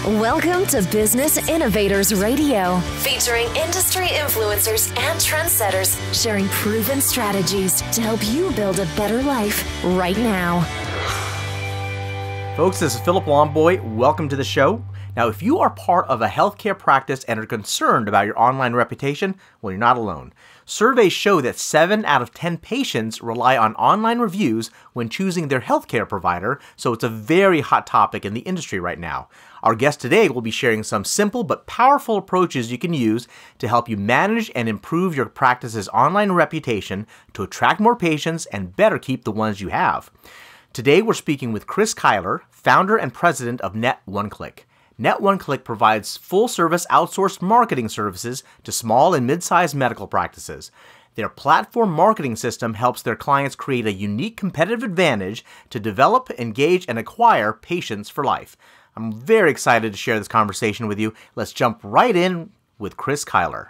Welcome to Business Innovators Radio, featuring industry influencers and trendsetters sharing proven strategies to help you build a better life right now. Folks, this is Philip Longboy. Welcome to the show. Now, if you are part of a healthcare practice and are concerned about your online reputation, well, you're not alone. Surveys show that 7 out of 10 patients rely on online reviews when choosing their healthcare provider, so it's a very hot topic in the industry right now. Our guest today will be sharing some simple but powerful approaches you can use to help you manage and improve your practice's online reputation to attract more patients and better keep the ones you have. Today, we're speaking with Kris Kiler, founder and president of Net1Click. Net1Click provides full-service outsourced marketing services to small and mid-sized medical practices. Their platform marketing system helps their clients create a unique competitive advantage to develop, engage, and acquire patients for life. I'm very excited to share this conversation with you. Let's jump right in with Kris Kiler.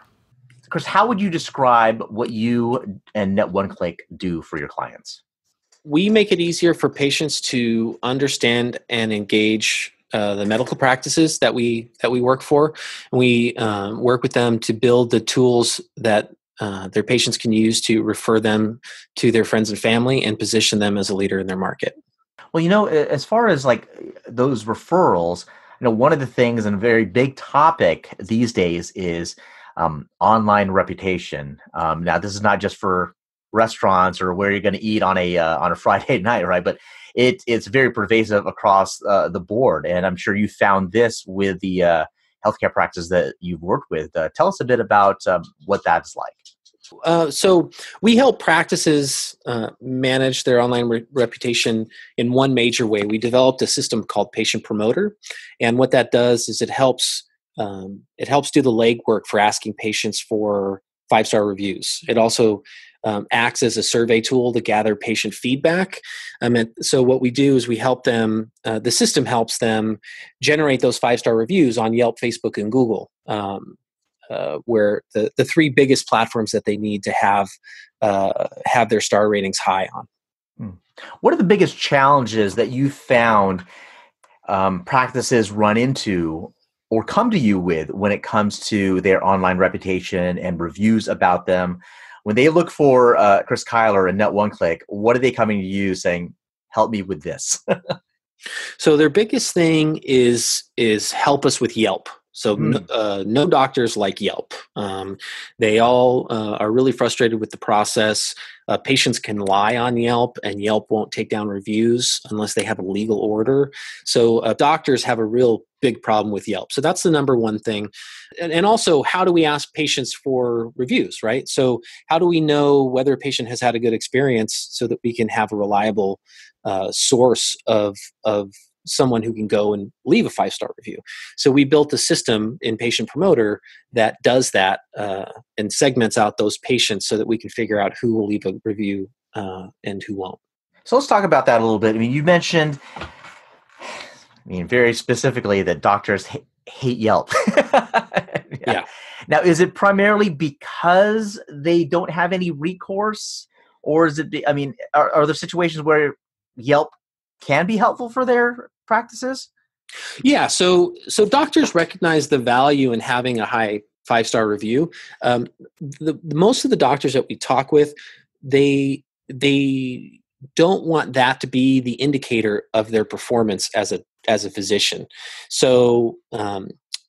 Kris, how would you describe what you and Net1Click do for your clients? We make it easier for patients to understand and engage the medical practices that we work for. We work with them to build the tools that their patients can use to refer them to their friends and family and position them as a leader in their market. Well, as far as like those referrals, one of the things and a very big topic these days is online reputation. Now, this is not just for restaurants or where you're going to eat on a Friday night, right? But it's very pervasive across the board, and I'm sure you found this with the healthcare practices that you've worked with. Tell us a bit about what that's like. So we help practices manage their online reputation in one major way. We developed a system called Patient Promoter, and what that does is it helps do the legwork for asking patients for 5-star reviews. It also acts as a survey tool to gather patient feedback. So what we do is we help them, the system helps them generate those 5-star reviews on Yelp, Facebook, and Google, where the 3 biggest platforms that they need to have their star ratings high on. What are the biggest challenges that you found practices run into or come to you with when it comes to their online reputation and reviews about them? When they look for Kris Kiler and Net1Click, what are they coming to you saying, help me with this? So their biggest thing is help us with Yelp. So no doctors like Yelp. They all are really frustrated with the process. Patients can lie on Yelp, and Yelp won't take down reviews unless they have a legal order. So doctors have a real big problem with Yelp. So that's the number one thing. And also, how do we ask patients for reviews, right? So how do we know whether a patient has had a good experience so that we can have a reliable source of someone who can go and leave a 5-star review? So we built a system in Patient Promoter that does that and segments out those patients so that we can figure out who will leave a review and who won't. So let's talk about that a little bit. You mentioned, very specifically that doctors hate Yelp. Yeah. Now, is it primarily because they don't have any recourse, or is it? Are there situations where Yelp can be helpful for their practices? Yeah, so doctors recognize the value in having a high 5-star review. Most of the doctors that we talk with, they don't want that to be the indicator of their performance as a physician. So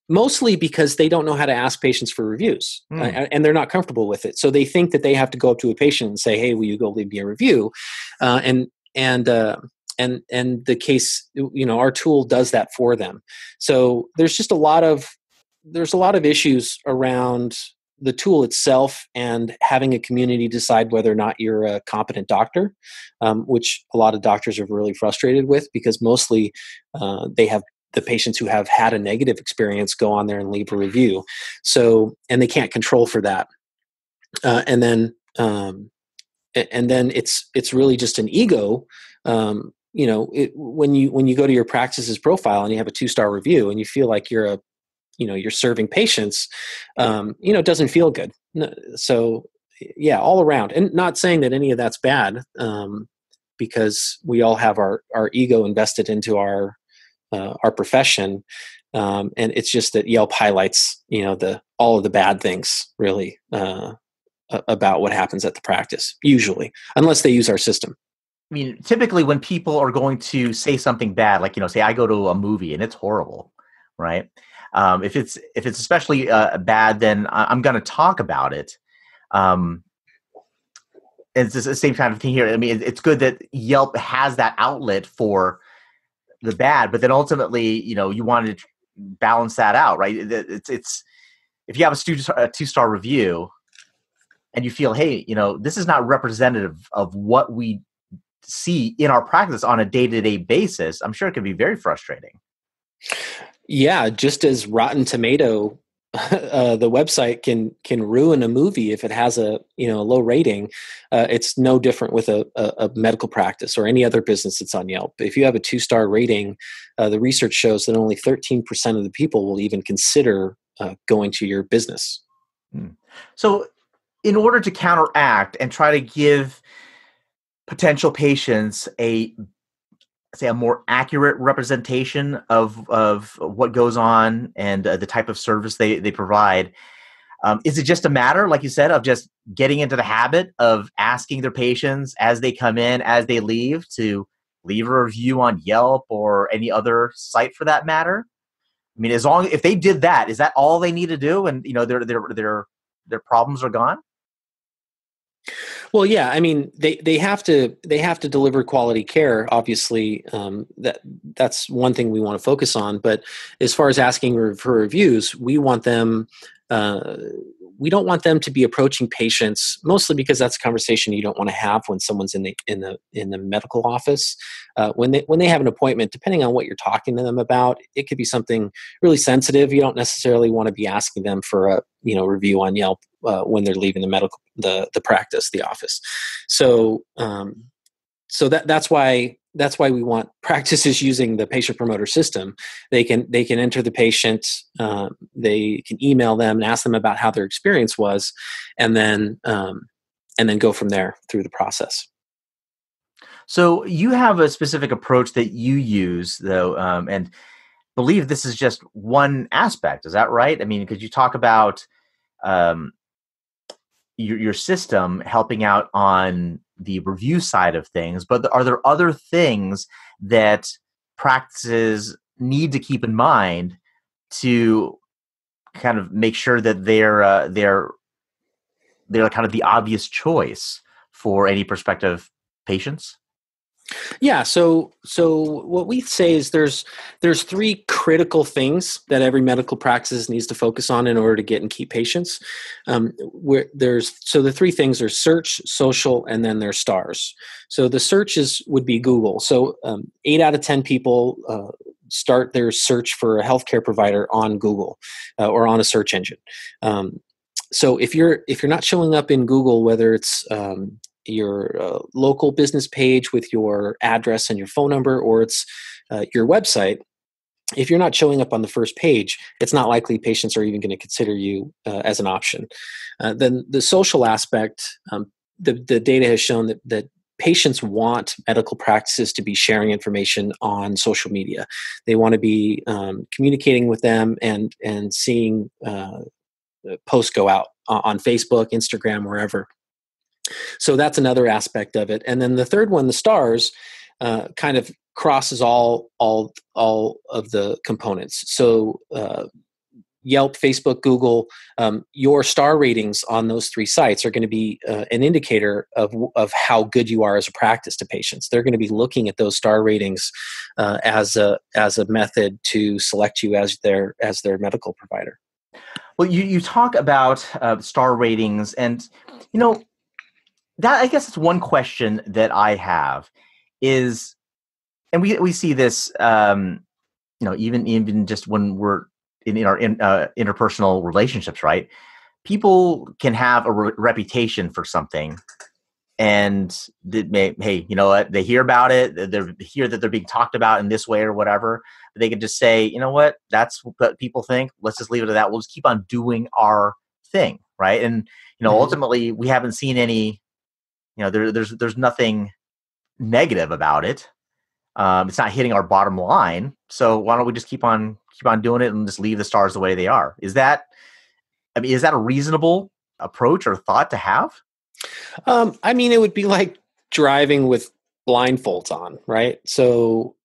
mostly because they don't know how to ask patients for reviews, and they're not comfortable with it. So they think that they have to go up to a patient and say, "Hey, will you go leave me a review?" And the case, our tool does that for them. So there's just a lot of issues around the tool itself and having a community decide whether or not you're a competent doctor, which a lot of doctors are really frustrated with because mostly they have the patients who have had a negative experience go on there and leave a review. So, and they can't control for that. And then it's really just an ego. When you go to your practice's profile and you have a 2-star review and you feel like you're serving patients, it doesn't feel good. So yeah, all around, and not saying that any of that's bad, because we all have our ego invested into our profession. And it's just that Yelp highlights, all of the bad things really about what happens at the practice, usually, unless they use our system. I mean, typically when people are going to say something bad, like, say I go to a movie and it's horrible, right? If it's especially bad, then I'm going to talk about it. It's the same kind of thing here. I mean, it's good that Yelp has that outlet for the bad, but then ultimately, you want to balance that out, right? It's if you have a 2-star review and you feel, hey, this is not representative of what we see in our practice on a day-to-day basis, I'm sure it can be very frustrating. Yeah, just as Rotten Tomato, the website can ruin a movie if it has a low rating. It's no different with a medical practice or any other business that's on Yelp. If you have a 2-star rating, the research shows that only 13% of the people will even consider going to your business. So, in order to counteract and try to give potential patients a more accurate representation of what goes on and the type of service they provide, is it just a matter, like you said, of just getting into the habit of asking their patients as they come in, as they leave, to leave a review on Yelp or any other site for that matter? I mean, if they did that, is that all they need to do, and their problems are gone? Well, yeah, I mean, they have to deliver quality care. Obviously, that's one thing we want to focus on. But as far as asking for reviews, we want them. We don't want them to be approaching patients, mostly because that's a conversation you don't want to have when someone's in the medical office. When they have an appointment, depending on what you're talking to them about, it could be something really sensitive. You don't necessarily want to be asking them for a review on Yelp when they're leaving the practice, the office. So that's why we want practices using the patient promoter system. They can enter the patient, they can email them and ask them about how their experience was, and then go from there through the process. So you have a specific approach that you use, though, and believe this is just one aspect. Is that right? I mean, because you talk about your system helping out on the review side of things, but are there other things that practices need to keep in mind to kind of make sure that they're kind of the obvious choice for any prospective patients? Yeah. So what we say is there's 3 critical things that every medical practice needs to focus on in order to get and keep patients. The 3 things are search, social, and then there's stars. So the search would be Google. So 8 out of 10 people start their search for a healthcare provider on Google or on a search engine. So if you're not showing up in Google, whether it's your local business page with your address and your phone number, or it's your website, if you're not showing up on the first page, it's not likely patients are even going to consider you as an option. Then the social aspect, the data has shown that patients want medical practices to be sharing information on social media. They want to be communicating with them and seeing posts go out on Facebook, Instagram, wherever. So that's another aspect of it. And then the third one, the stars, kind of crosses all of the components. So Yelp, Facebook, Google, your star ratings on those 3 sites are going to be an indicator of how good you are as a practice to patients. They're going to be looking at those star ratings as a method to select you as their medical provider. Well, you talk about star ratings, and that, I guess, it's one question that I have is, and we see this, even just when we're in our interpersonal relationships, right? People can have a reputation for something, and hey, you know what? They hear about it, they hear that they're being talked about in this way or whatever. They can just say, you know what? That's what people think. Let's just leave it at that. We'll just keep on doing our thing, right? And ultimately, we haven't seen any. There's nothing negative about it. It's not hitting our bottom line. So why don't we just keep on doing it and just leave the stars the way they are? Is that a reasonable approach or thought to have? I mean, it would be like driving with blindfolds on, right? So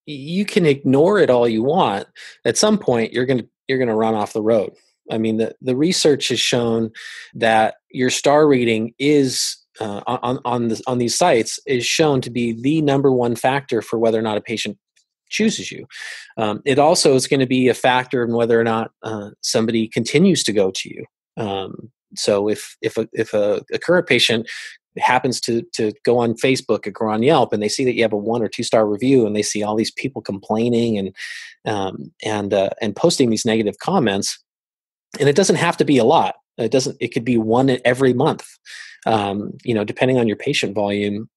you can ignore it all you want. At some point, you're gonna run off the road. I mean, the research has shown that your star rating is on these sites is shown to be the number one factor for whether or not a patient chooses you. It also is going to be a factor in whether or not somebody continues to go to you. So if a current patient happens to go on Facebook or go on Yelp and they see that you have a 1 or 2 star review and they see all these people complaining and posting these negative comments, and it doesn't have to be a lot. It could be one every month. Depending on your patient volume,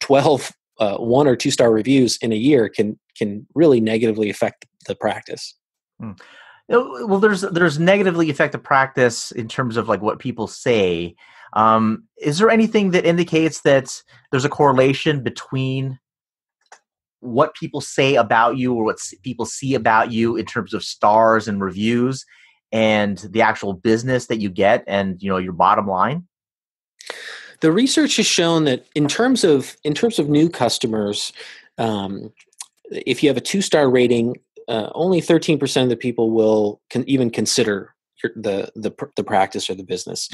12 1 or 2 star reviews in a year can really negatively affect the practice. Well, there's negatively affect the practice in terms of like what people say. Is there anything that indicates that there's a correlation between what people say about you or what people see about you in terms of stars and reviews and the actual business that you get and, your bottom line? The research has shown that in terms of new customers, if you have a 2-star rating, only 13% of the people can even consider the practice or the business.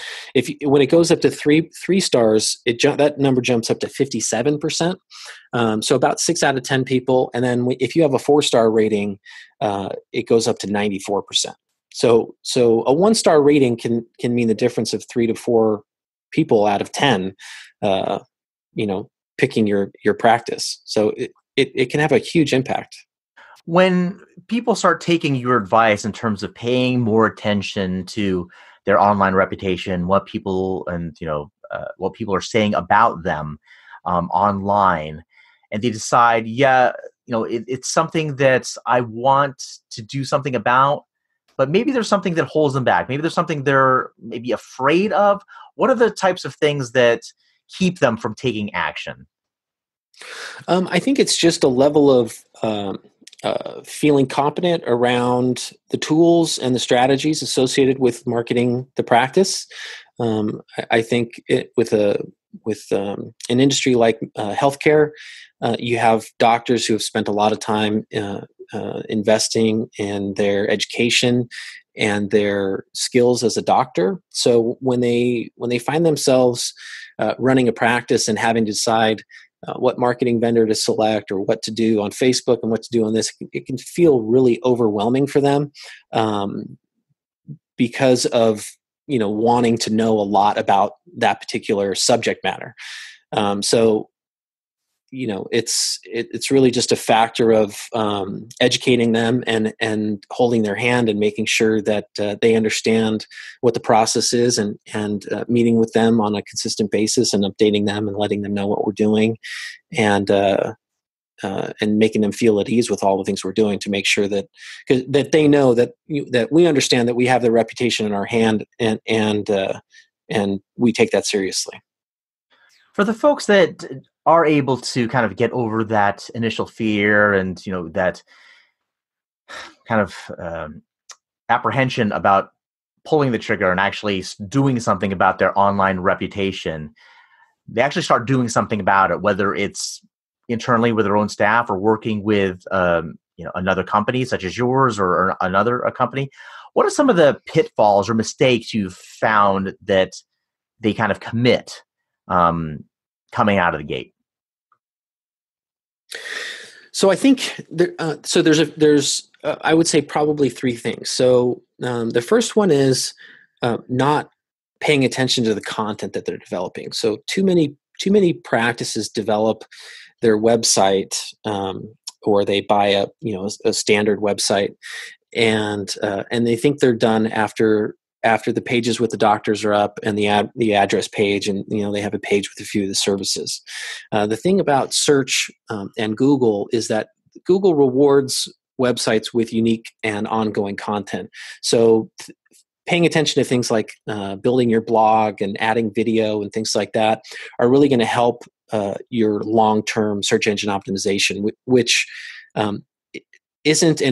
When it goes up to three stars, that number jumps up to 57%. So about 6 out of 10 people, and then if you have a 4-star rating, it goes up to 94%. So a 1-star rating can mean the difference of 3 to 4 people out of 10, picking your practice. So it can have a huge impact. When people start taking your advice in terms of paying more attention to their online reputation, what people are saying about them online, and they decide, it's something that I want to do something about, but maybe there's something that holds them back. Maybe there's something they're maybe afraid of. What are the types of things that keep them from taking action? I think it's just a level of feeling competent around the tools and the strategies associated with marketing the practice. I think with an industry like healthcare, you have doctors who have spent a lot of time investing in their education and their skills as a doctor. So when they find themselves running a practice and having to decide what marketing vendor to select or what to do on Facebook and what to do on this, it can feel really overwhelming for them because of wanting to know a lot about that particular subject matter. It's really just a factor of educating them and holding their hand and making sure that they understand what the process is and meeting with them on a consistent basis and updating them and letting them know what we're doing and making them feel at ease with all the things we're doing to make sure that they know that we understand that we have their reputation in our hand and we take that seriously. For the folks that are able to kind of get over that initial fear and that kind of apprehension about pulling the trigger and actually doing something about their online reputation, they actually start doing something about it, whether it's internally with their own staff or working with another company such as yours or another company. What are some of the pitfalls or mistakes you've found that they kind of commit coming out of the gate? So I think there's I would say probably 3 things. So the first one is not paying attention to the content that they're developing. So too many practices develop their website or they buy a standard website and they think they're done after the pages with the doctors are up and the address page, and they have a page with a few of the services. The thing about search and Google is that Google rewards websites with unique and ongoing content. So paying attention to things like building your blog and adding video and things like that are really going to help your long-term search engine optimization, which doesn't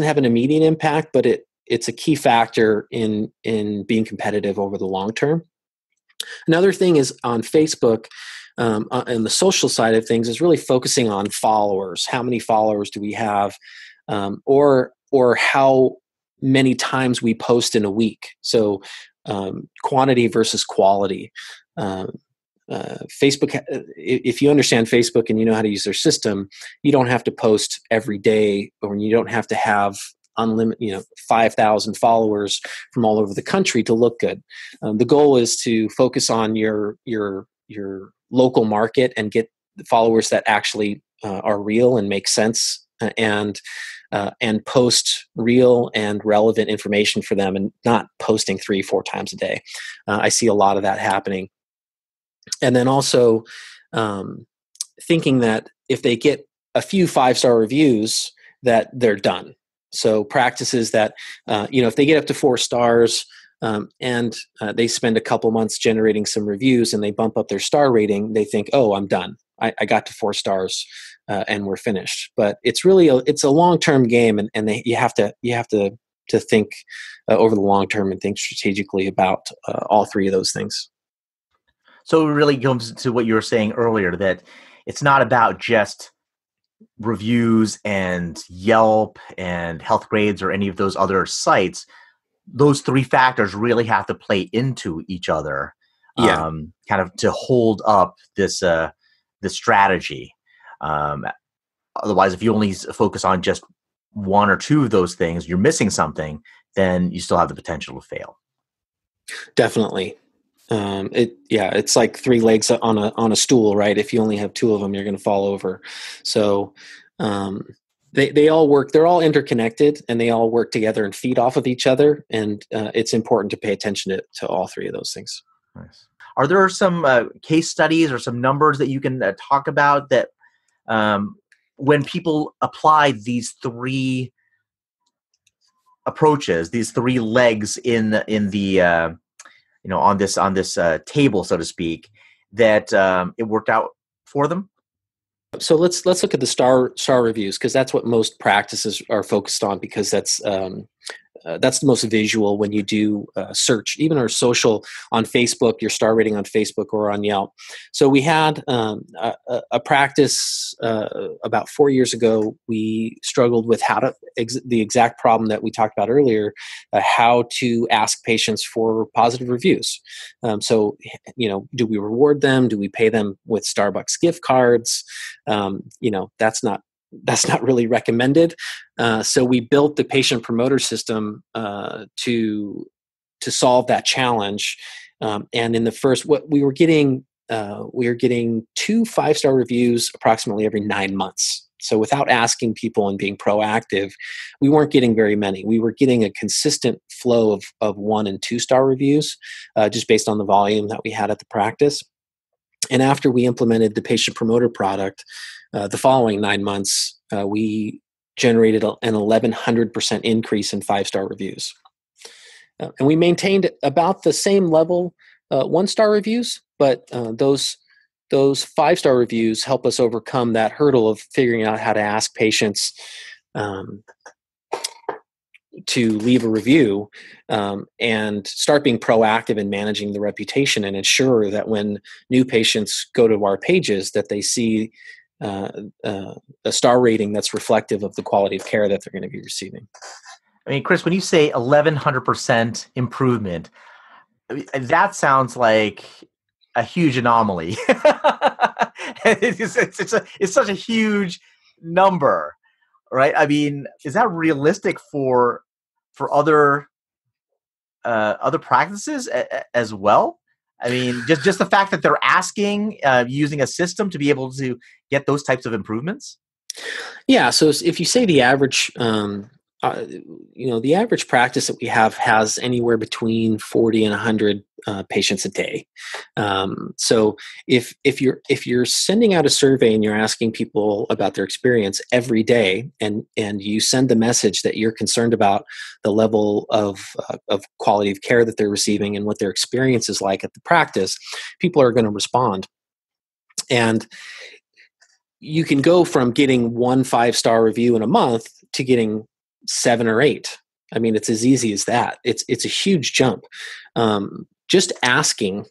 have an immediate impact, but it's a key factor in being competitive over the long term. Another thing is on Facebook, and the social side of things is really focusing on followers. How many followers do we have, or how many times we post in a week? So quantity versus quality. Facebook, if you understand Facebook and you know how to use their system, you don't have to post every day, or you don't have to have unlimited, 5,000 followers from all over the country to look good. The goal is to focus on your local market and get followers that actually are real and make sense, and post real and relevant information for them, and not posting 3-4 times a day. I see a lot of that happening. And then also thinking that if they get a few 5-star reviews, that they're done. So practices that, if they get up to 4 stars and they spend a couple months generating some reviews and they bump up their star rating, they think, oh, I'm done. I got to 4 stars and we're finished. But it's really it's a long-term game, and you have to think over the long term and think strategically about all 3 of those things. So it really comes to what you were saying earlier, that it's not about just reviews and Yelp and Health Grades or any of those other sites. Those 3 factors really have to play into each other, kind of to hold up this strategy. Otherwise, if you only focus on just 1 or 2 of those things, you're missing something, then you still have the potential to fail. Definitely. It's like 3 legs on a stool, right? If you only have 2 of them, you're going to fall over. So they all work. They're all interconnected, and they all work together and feed off of each other. And it's important to pay attention to all 3 of those things. Nice. Are there some case studies or some numbers that you can talk about that when people apply these 3 approaches, these 3 legs in the on this table, so to speak, that it worked out for them? So let's look at the star reviews, because that's what most practices are focused on, because that's the most visual when you do search, even or social on Facebook, your star rating on Facebook or on Yelp. So we had a practice about 4 years ago. We struggled with the exact problem that we talked about earlier, how to ask patients for positive reviews. So, do we reward them? Do we pay them with Starbucks gift cards? That's not really recommended. So we built the patient promoter system to solve that challenge. And in the first, what we were getting 2 5-star reviews approximately every 9 months. So without asking people and being proactive, we weren't getting very many. We were getting a consistent flow of 1 and 2-star reviews, just based on the volume that we had at the practice. And after we implemented the patient promoter product, the following 9 months, we generated an 1,100% increase in 5-star reviews. And we maintained about the same level 1-star reviews, but those 5-star reviews help us overcome that hurdle of figuring out how to ask patients to leave a review, and start being proactive in managing the reputation, and ensure that when new patients go to our pages, that they see a star rating that's reflective of the quality of care that they're going to be receiving. I mean, Kris, when you say 1,100% improvement, that sounds like a huge anomaly. It's such a huge number, right? I mean, is that realistic for other practices as well? I mean, just the fact that they're asking, using a system to be able to get those types of improvements? Yeah. So if you say the average, the average practice that we have has anywhere between 40 and 100 patients a day. So if you're sending out a survey and you're asking people about their experience every day, and you send the message that you're concerned about the level of quality of care that they're receiving and what their experience is like at the practice, people are going to respond. And you can go from getting 1 5-star review in a month to getting 7 or 8. I mean, it's as easy as that. It's a huge jump. Just asking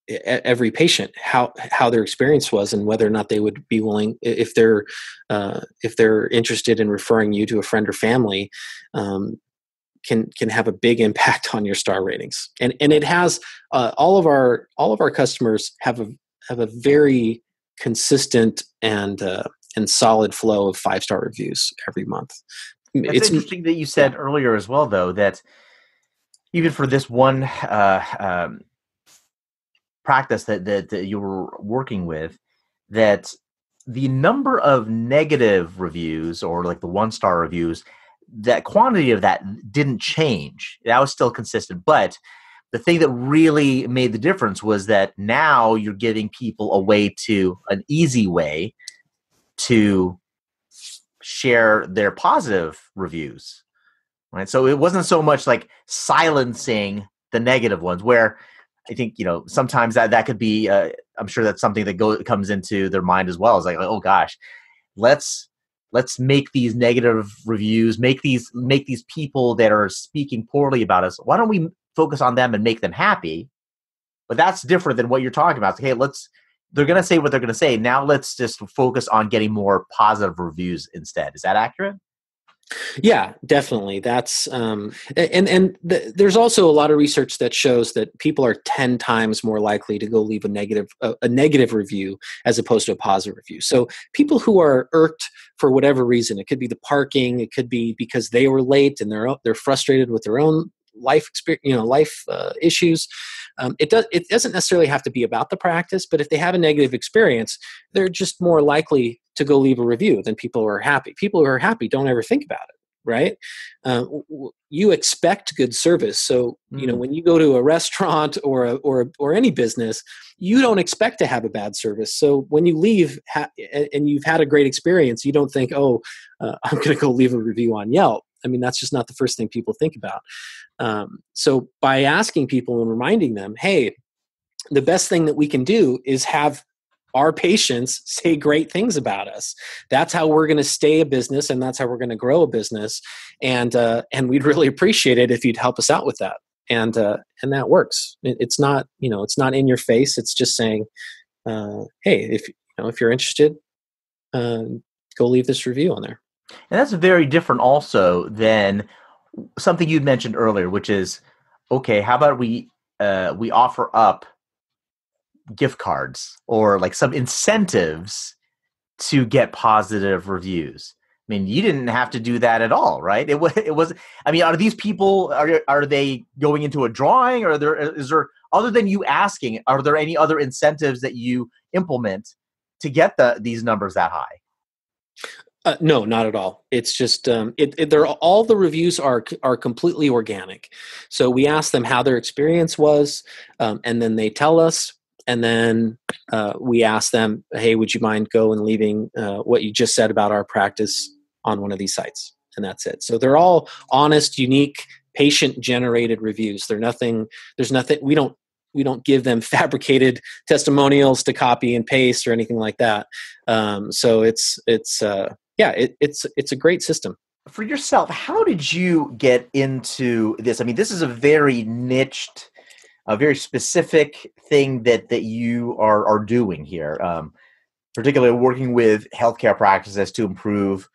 every patient how their experience was and whether or not they would be willing, if they're interested in referring you to a friend or family, can have a big impact on your star ratings. And it has all of our customers have a very consistent and solid flow of 5-star reviews every month. It's interesting that you said earlier as well, though, that even for this one practice that you were working with, that the number of negative reviews or like the 1-star reviews, that quantity of that didn't change. That was still consistent. But the thing that really made the difference was that now you're giving people an easy way to share their positive reviews, right? So it wasn't so much like silencing the negative ones, where I think, sometimes that could be, I'm sure that's something that comes into their mind as well. It's like, oh gosh, let's make these negative reviews, make these people that are speaking poorly about us, why don't we focus on them and make them happy? But that's different than what you're talking about. It's like, hey, they're going to say what they're going to say. Now let's just focus on getting more positive reviews instead. Is that accurate? Yeah, definitely. That's there's also a lot of research that shows that people are 10 times more likely to go leave a negative review as opposed to a positive review. So people who are irked for whatever reason, it could be the parking, it could be because they were late and they're frustrated with their own life experience, issues. It doesn't necessarily have to be about the practice, but if they have a negative experience, they're just more likely to go leave a review than people who are happy. People who are happy don't ever think about it, right? You expect good service. So, when you go to a restaurant or any business, you don't expect to have a bad service. So when you leave and you've had a great experience, you don't think, I'm going to go leave a review on Yelp. I mean, that's just not the first thing people think about. So by asking people and reminding them, hey, the best thing that we can do is have our patients say great things about us. That's how we're going to stay a business, and that's how we're going to grow a business. And we'd really appreciate it if you'd help us out with that. And that works. It's not, it's not in your face. It's just saying, hey, if you're interested, go leave this review on there. And that's very different also than something you mentioned earlier, which is, okay, how about we offer up gift cards or like some incentives to get positive reviews? I mean, you didn't have to do that at all, right? It was. I mean, are these people, are they going into a drawing, or is there, other than you asking, are there any other incentives that you implement to get these numbers that high? No, not at all. It's just all the reviews are completely organic. So we ask them how their experience was, and then they tell us, and then we ask them, hey, would you mind go and leaving what you just said about our practice on one of these sites? And that's it. So they're all honest, unique, patient-generated reviews. There's nothing. We don't give them fabricated testimonials to copy and paste or anything like that. So it's a great system. For yourself, how did you get into this? I mean, this is a very niched, a very specific thing that you are doing here, particularly working with healthcare practices to improve,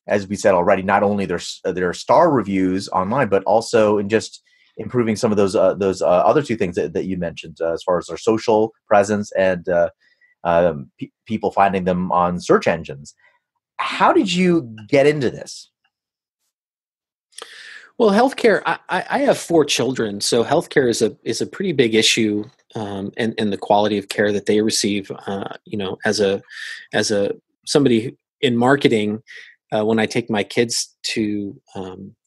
as we said already, not only their star reviews online, but also in just improving some of those other two things that you mentioned, as far as their social presence and people finding them on search engines. How did you get into this? Well, healthcare. I have 4 children, so healthcare is a pretty big issue, and the quality of care that they receive. As somebody in marketing, when I take my kids to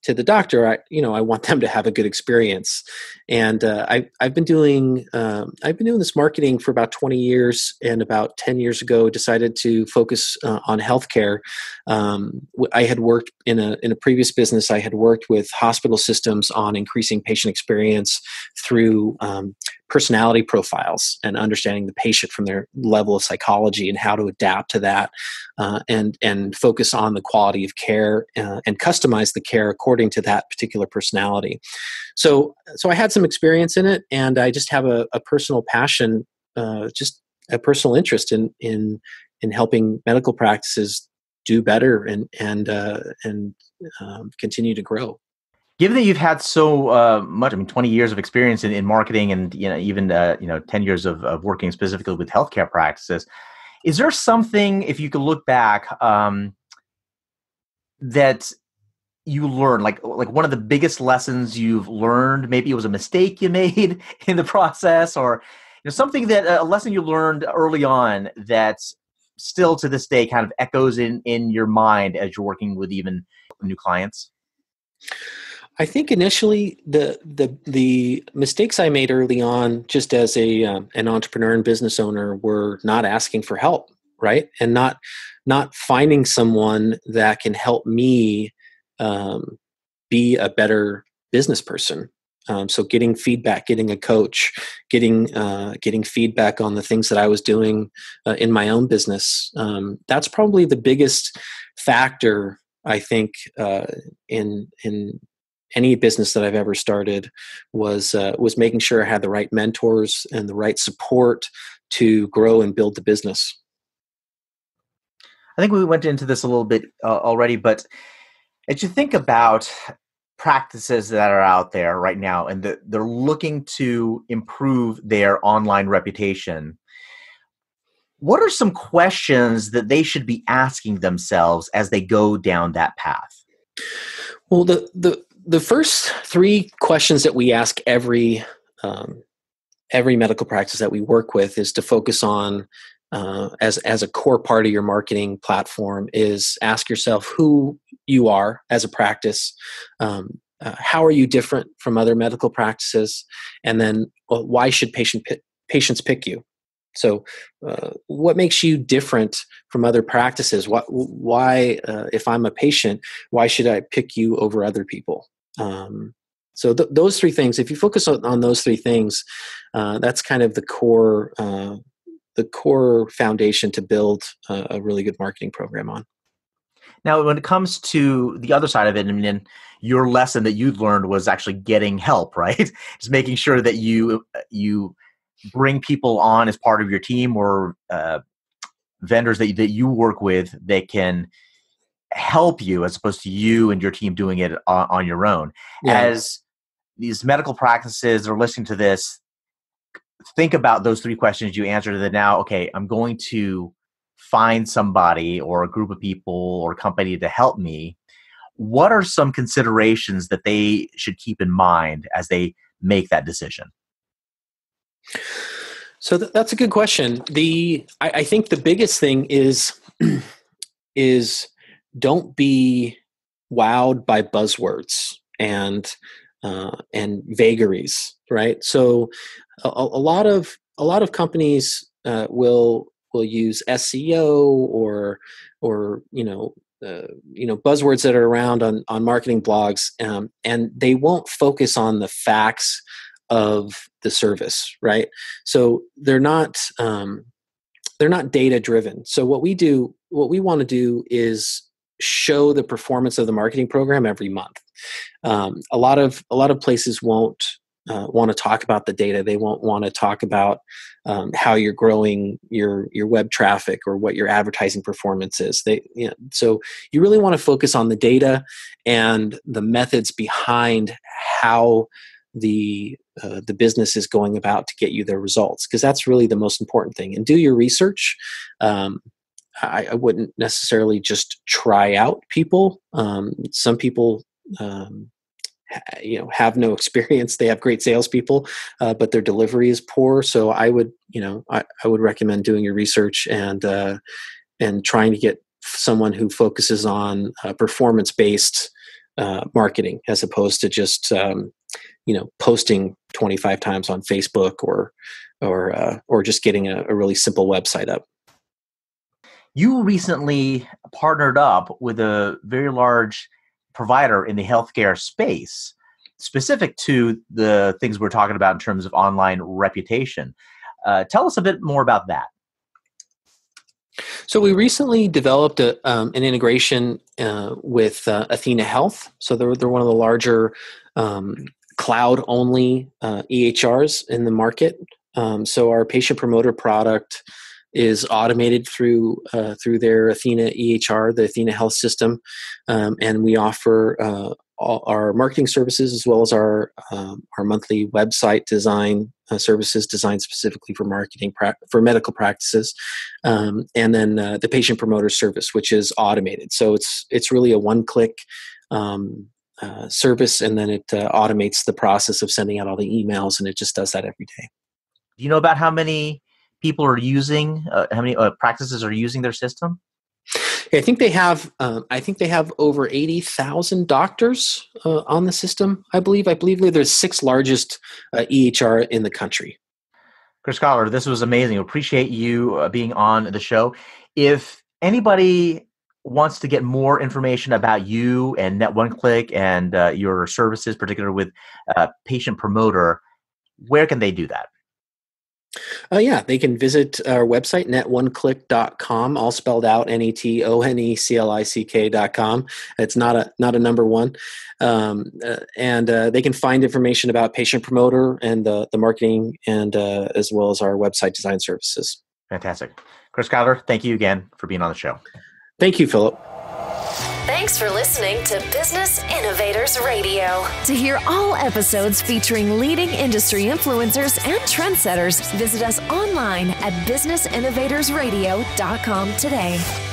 the doctor, I want them to have a good experience. And I've been doing this marketing for about 20 years, and about 10 years ago decided to focus on healthcare. I had worked in a previous business. I had worked with hospital systems on increasing patient experience through personality profiles and understanding the patient from their level of psychology and how to adapt to that, and focus on the quality of care and customize the care according to that particular personality. So I had some experience in it, and I just have a personal passion, just a personal interest in helping medical practices do better and continue to grow. Given that you've had so much, 20 years of experience in marketing, and even 10 years of working specifically with healthcare practices, is there something, if you could look back, that you learned, like one of the biggest lessons you've learned? Maybe it was a mistake you made in the process, or something that a lesson you learned early on that still to this day kind of echoes in your mind as you're working with even new clients? I think initially the mistakes I made early on, just as an entrepreneur and business owner, were not asking for help, right, and not finding someone that can help me be a better business person. So getting feedback, getting a coach, getting feedback on the things that I was doing in my own business. That's probably the biggest factor, I think, in any business that I've ever started, was making sure I had the right mentors and the right support to grow and build the business. I think we went into this a little bit already, but as you think about practices that are out there right now and they're looking to improve their online reputation, what are some questions that they should be asking themselves as they go down that path? Well, the first three questions that we ask every medical practice that we work with is to focus on, as a core part of your marketing platform, is ask yourself who you are as a practice, how are you different from other medical practices, and then why should patients pick you? So what makes you different from other practices? Why, if I'm a patient, why should I pick you over other people? So those three things, if you focus on those three things, that's kind of the core foundation to build a really good marketing program on. Now, when it comes to the other side of it, and your lesson that you learned was actually getting help, right? Just making sure that you bring people on as part of your team, or vendors that you work with that can help you, as opposed to you and your team doing it on your own. Yeah. As these medical practices are listening to this, think about those three questions you answered, that now, okay, I'm going to find somebody or a group of people or a company to help me. What are some considerations that they should keep in mind as they make that decision? So that's a good question. I think the biggest thing is don't be wowed by buzzwords and vagaries, right? So a lot of companies will use SEO or buzzwords that are around on marketing blogs, and they won't focus on the facts of the service, right? So they're not data driven. So what we want to do is show the performance of the marketing program every month. A lot of places won't want to talk about the data. They won't want to talk about how you're growing your web traffic or what your advertising performance is. So you really want to focus on the data and the methods behind how the business is going about to get you their results, because that's really the most important thing. And do your research. I wouldn't necessarily just try out people. Some people, have no experience. They have great salespeople, but their delivery is poor. So I would recommend doing your research and trying to get someone who focuses on performance-based marketing as opposed to just posting 25 times on Facebook or just getting a really simple website up. You recently partnered up with a very large provider in the healthcare space, specific to the things we're talking about in terms of online reputation. Tell us a bit more about that. So we recently developed an integration with Athena Health. So they're one of the larger cloud-only EHRs in the market. So our patient promoter product is automated through their Athena EHR, the Athena Health system, and we offer all our marketing services as well as our monthly website design services designed specifically for marketing for medical practices, and then the patient promoter service, which is automated. So it's really a one-click service, and then it automates the process of sending out all the emails, and it just does that every day. Do you know about how many people are using, how many practices are using their system? I think they have over 80,000 doctors on the system. I believe they're the sixth largest EHR in the country. Kris Kiler, this was amazing. Appreciate you being on the show. If anybody wants to get more information about you and Net One Click and your services, particularly with Patient Promoter, where can they do that? They can visit our website, net1click.com, all spelled out, NETONECLICK.com. It's not a number one. And they can find information about Patient Promoter and the marketing and as well as our website design services. Fantastic. Kris Kiler, thank you again for being on the show. Thank you, Philip. Thanks for listening to Business Innovators Radio. To hear all episodes featuring leading industry influencers and trendsetters, visit us online at businessinnovatorsradio.com today.